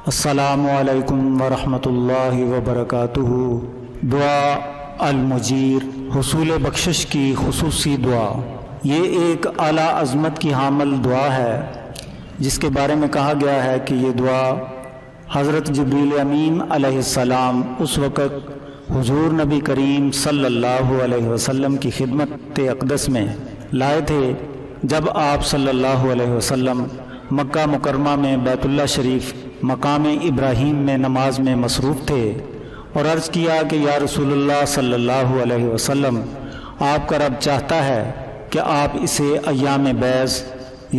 السلام علیکم ورحمۃ اللہ وبرکاتہ۔ دعا المجیر، حصول بخشش کی خصوصی دعا۔ یہ ایک اعلیٰ عظمت کی حامل دعا ہے جس کے بارے میں کہا گیا ہے کہ یہ دعا حضرت جبریل امین علیہ السلام اس وقت حضور نبی کریم صلی اللہ علیہ وسلم کی خدمت اقدس میں لائے تھے جب آپ صلی اللہ علیہ وسلم مکہ مکرمہ میں بیت اللہ شریف مقام ابراہیم میں نماز میں مصروف تھے، اور عرض کیا کہ یا رسول اللہ صلی اللہ علیہ وسلم، آپ کا رب چاہتا ہے کہ آپ اسے ایام بیض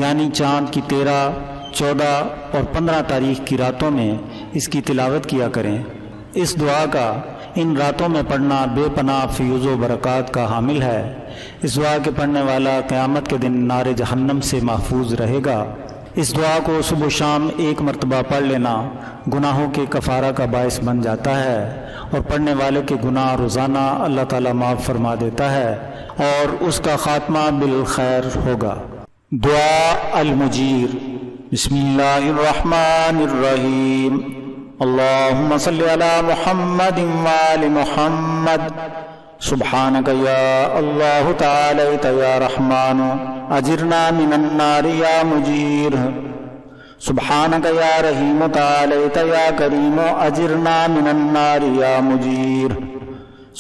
یعنی چاند کی 13، 14 اور 15 تاریخ کی راتوں میں اس کی تلاوت کیا کریں۔ اس دعا کا ان راتوں میں پڑھنا بے پناہ فیوز و برکات کا حامل ہے۔ اس دعا کے پڑھنے والا قیامت کے دن نار جہنم سے محفوظ رہے گا۔ اس دعا کو صبح و شام ایک مرتبہ پڑھ لینا گناہوں کے کفارہ کا باعث بن جاتا ہے، اور پڑھنے والے کے گناہ روزانہ اللہ تعالیٰ معاف فرما دیتا ہے اور اس کا خاتمہ بالخیر ہوگا۔ دعا المجیر۔ بسم اللہ الرحمن الرحیم۔ اللہم صلی علی محمد وآل محمد۔ سبحانک یا اللہ تعالیت یا رحمان اجرنا من النار یا مجیر۔ سبحانک یا رحیم تعالیت یا کریم اجرنا من النار یا مجیر۔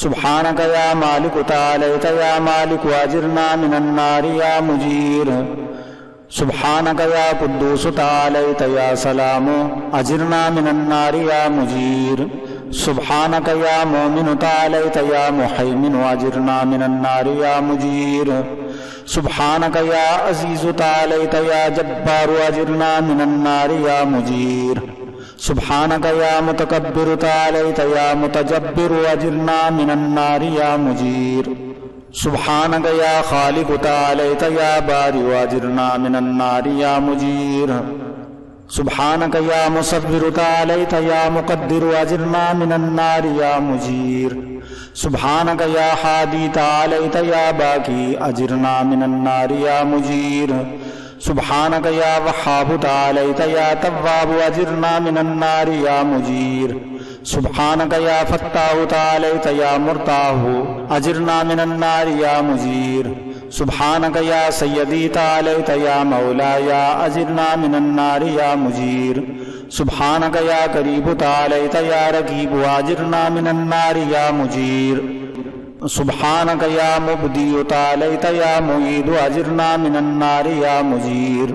سبحانک یا مالک تعالیت یا مالک اجرنا من النار یا مجیر۔ سبحانک یا قدوس تعالیت یا سلام اجرنا من النار یا مجیر۔ سبحانک یا مومن تعالیت یا محیمن اجرنا من النار یا مجیر۔ سبحانک یا عزیز تعالیت یا جبار اجرنا من النار یا مجیر۔ سبحانک یا متکبر تعالیت یا متجبر اجرنا من النار یا مجیر۔ سبحانک یا خالق تعالیت یا بارئ اجرنا من النار یا مجیر۔ سبحانک یا مصور تعالیت یا مقدر اجرنا من النار یا مجیر۔ سبحانک یا ہادی تعالیت یا باقی اجرنا من النار یا مجیر۔ سبحانک یا وہاب تعالیت یا تواب اجرنا من النار یا مجیر۔ سبحانک یا فتاح تعالیت یا مرتاح اجرنا من النار یا مجیر۔ سبحانک یا سیدی تعالیت یا مولایا اجرنا من النار یا مجیر۔ سبحانک یا قریب تعالیت یا رقیب اجرنا من النار یا مجیر۔ سبحانک یا مبدی تعالیت یا معید اجرنا من النار یا مجیر۔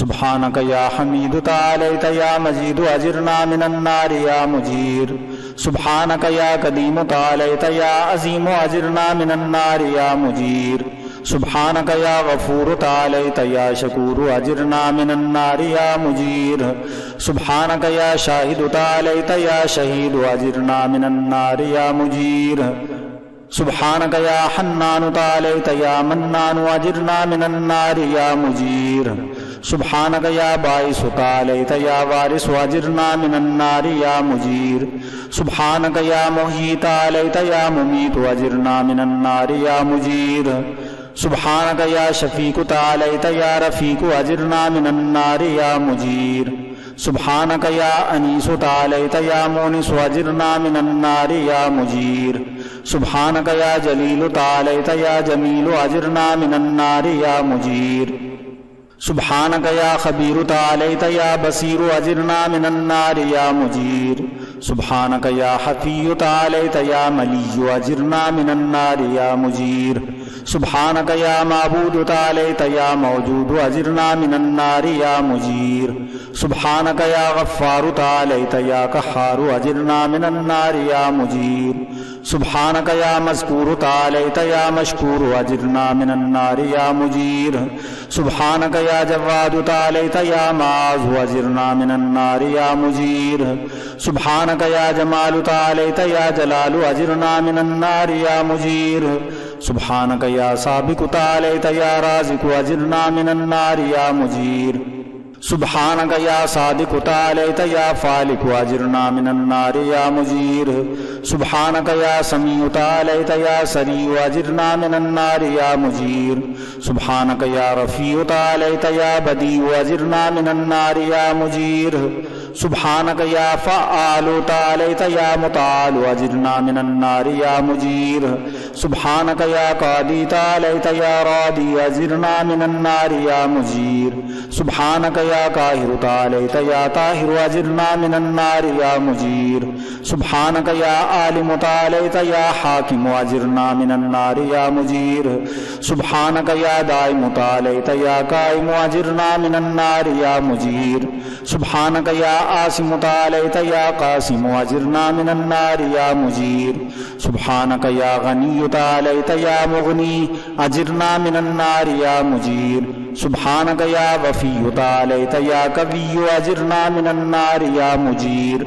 سبحانک یا حمید تعالیت یا مجید اجرنا من النار یا مجیر۔ سبحانک یا قدیم تعالیت یا عظیم اجرنا من النار یا مجیر۔ سبحانک یا غفور تعالیت یا شکور اجرنا من النار یا مجیر۔ سبحانک یا شاہد تعالیت یا شہید اجرنا من النار یا مجیر۔ سبحانک یا حنان تعالیت یا منان اجرنا من النار یا مجیر۔ سبحانک یا باعث تعالیت یا وارث اجرنا من النار یا مجیر۔ سبحانک یا محیی تعالیت یا ممیت اجرنا من النار یا مجیر۔ سبحانک یا شفیق تعالیت یا رفیق اجرنا من النار یا مجیر۔ سبحانک یا انیس تعالیت یا مونس اجرنا من النار یا مجیر۔ سبحانک یا جلیل تعالیت یا جمیل اجرنا من النار یا مجیر۔ سبحانک یا خبیر تعالیت یا بصیر اجرنا من النار یا مجیر۔ سبحانک یا حفی تعالیت یا ملی اجرنا من النار یا مجیر۔ سبحانک یا معبود تعالیت یا موجود اجرنا من النار یا مجیر۔ سبحانک یا غفار تعالیت یا قہار اجرنا من النار یا مجیر۔ سبحانک یا مذکور تعالیت یا مشکور اجرنا من النار یا مجیر۔ سبحانک یا جواد تعالیت یا معاذ اجرنا من النار یا مجیر۔ سبحانک یا جمال تعالیت یا جلال اجرنا من النار یا مجیر۔ سبحانک یا سابق تعالیت یا رازق اجرنا من النار یا مجیر۔ سبحانک یا صادق تعالیت یا فالق اجرنا من النار یا مجیر۔ سبحانک یا سمیع تعالیت یا سریع اجرنا من النار یا مجیر۔ سبحانک یا رفیع تعالیت یا بدیع اجرنا من النار یا مجیر۔ سبحانك يا فعال تعاليت يا متعال أجرنا من النار يا مجير سبحانك يا قاضي تعاليت يا راضي أجرنا من النار يا مجير سبحانك يا قاهر تعاليت يا طاهر أجرنا من النار يا مجير سبحانك يا عالم تعاليت يا حاكم أجرنا من النار يا مجير سبحانك يا دائم تعاليت يا قائم أجرنا من النار يا مجير سبحانك يا عاصم تعاليت يا قاسم أجرنا من النار يا مجير سبحانك يا غني تعاليت يا مغني أجرنا من النار يا مجير سبحانك يا وفي تعاليت يا قوي أجرنا من النار يا مجير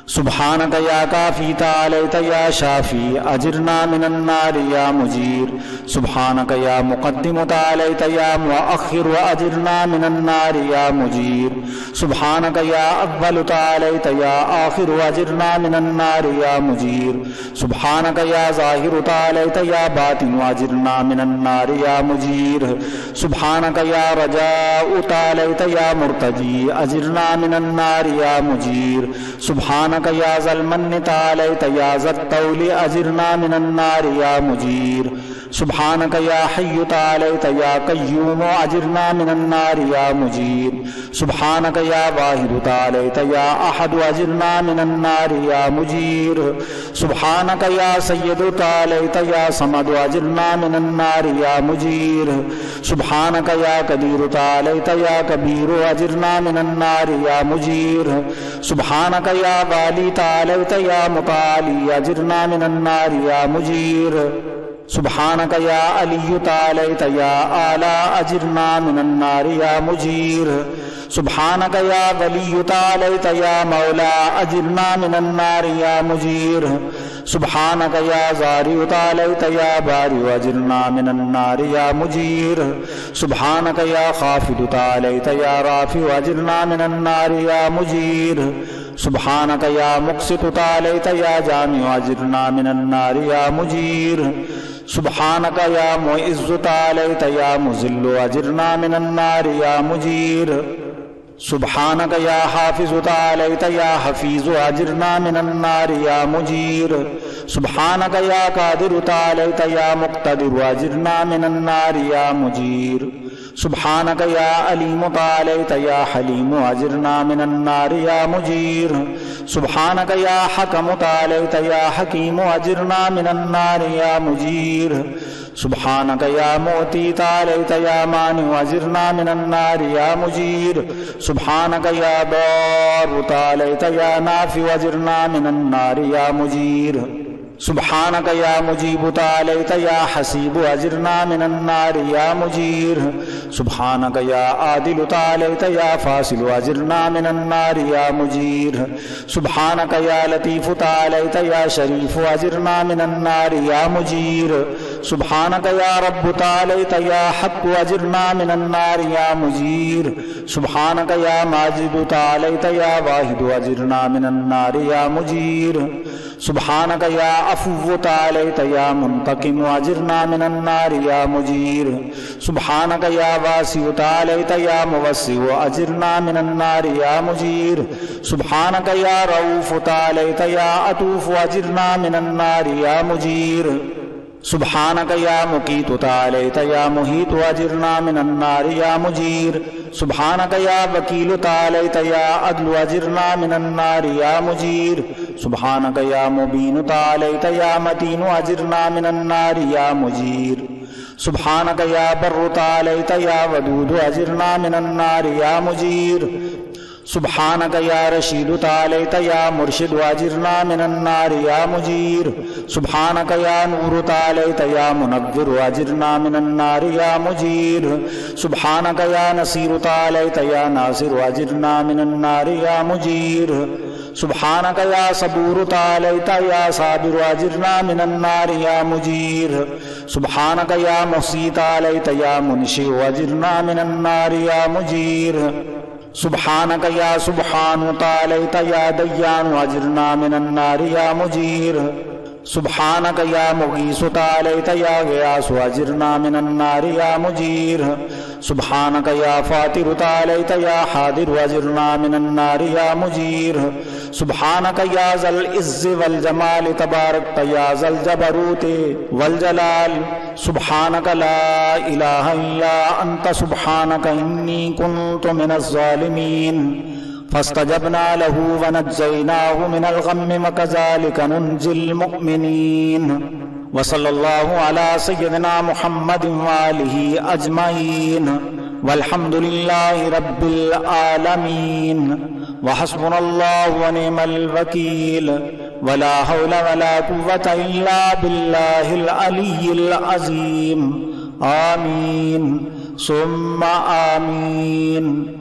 سبحانك يا كافي تعاليت يا شافي أجرنا من النار يا مجير سبحانك يا مقدم تعاليت يا مؤخر أجرنا من النار يا مجير سبحانك يا أول تعاليت يا آخر أجرنا من النار يا مجير سبحانك يا ظاهر تعاليت يا باطن أجرنا من النار يا مجير سبحانك يا رجاء تعاليت يا مرتجي أجرنا من النار يا مجير سبحانك يا ذا المن تعاليت يا ذا الطول أجرنا من النار يا مجير سبحانك يا حي تعاليت يا قيوم أجرنا من النار يا مجير سبحانك يا واحد تعاليت يا أحد أجرنا من النار يا مجير سبحانك يا سيد تعاليت يا صمد أجرنا من النار يا مجير سبحانك يا قدير تعاليت يا كبير أجرنا من النار يا مجير سبحانك يا والي تعاليت يا متعالي أجرنا من النار يا مجير سبحانك يا علي تعاليت يا أعلى أجرنا من النار يا مجير سبحانك يا ولي تعاليت يا مولى أجرنا من النار يا مجير سبحانك يا زاري تعاليت يا باري أجرنا من النار يا مجير سبحانك يا خافض تعاليت يا رافع أجرنا من النار يا مجير سبحانك يا مقسط تعاليت يا جامع أجرنا من النار يا مجير سبحانك يا معز تعاليت يا مذل أجرنا من النار يا مجير سبحانك يا حافظ تعاليت يا حفيظ أجرنا من النار يا مجير سبحانك يا قادر تعاليت يا مقتدر أجرنا من النار يا مجير سبحانك يا عليم تعاليت يا حليم أجرنا من النار يا مجير سبحانك يا حكم تعاليت يا حكيم أجرنا من النار يا مجير سبحانك يا موتي تعاليت يا مانع أجرنا من النار يا مجير سبحانك يا ضار تعاليت يا نافع أجرنا من النار يا مجير سبحانك يا مجيب تعاليت يا حسيب أجرنا من النار يا مجير سبحانك يا عادل تعاليت يا فاصل أجرنا من النار يا مجير سبحانك يا لطيف تعاليت يا شريف أجرنا من النار يا مجير سبحانك يا رب تعاليت يا حق أجرنا من النار يا مجير سبحانك يا ماجد تعاليت يا واحد أجرنا من النار يا مجير سبحانك يا عفو تعاليت يا منتقم أجرنا من النار يا مجير سبحانك يا واسع تعاليت يا موسع أجرنا من النار يا مجير سبحانك يا رؤوف تعاليت يا عطوف أجرنا من النار يا مجير سبحانك يا مقيت تعاليت يا محيط أجرنا من النار يا مجير سبحانك يا وكيل تعاليت يا عدل أجرنا من النار يا مجير سبحانك يا مبين تعاليت يا متين أجرنا من النار يا مجير سبحانك يا بر تعاليت يا ودود أجرنا من النار يا مجير سبحانك يا رشيد تعاليت يا مرشد أجرنا من النار يا مجير سبحانك يا نور تعاليت يا منور أجرنا من النار يا مجير سبحانك يا نصير تعاليت يا ناصر أجرنا من النار يا مجير سبحانك يا صبور تعاليت يا صابر أجرنا من النار يا مجير سبحانك يا محصي تعاليت يا منشئ أجرنا من النار يا مجير سبحانك يا سبحان تعاليت يا ديان أجرنا من النار يا مجير سبحانك يا مغيث تعاليت يا غياث أجرنا من النار يا مجير سبحانك يا فاطر تعاليت يا حاضر واجرنا من النار يا مجير سبحانك يا ذا العز والجمال تباركت يا ذا الجبروت والجلال سبحانك لا إله إلا أنت سبحانك إني كنت من الظالمين فاستجبنا له ونجيناه من الغم وكذلك ننجي المؤمنين وصلى الله على سيدنا محمد وآله أجمعين والحمد لله رب العالمين وحسبنا الله ونعم الوكيل ولا حول ولا قوة إلا بالله العلي العظيم آمين ثم آمين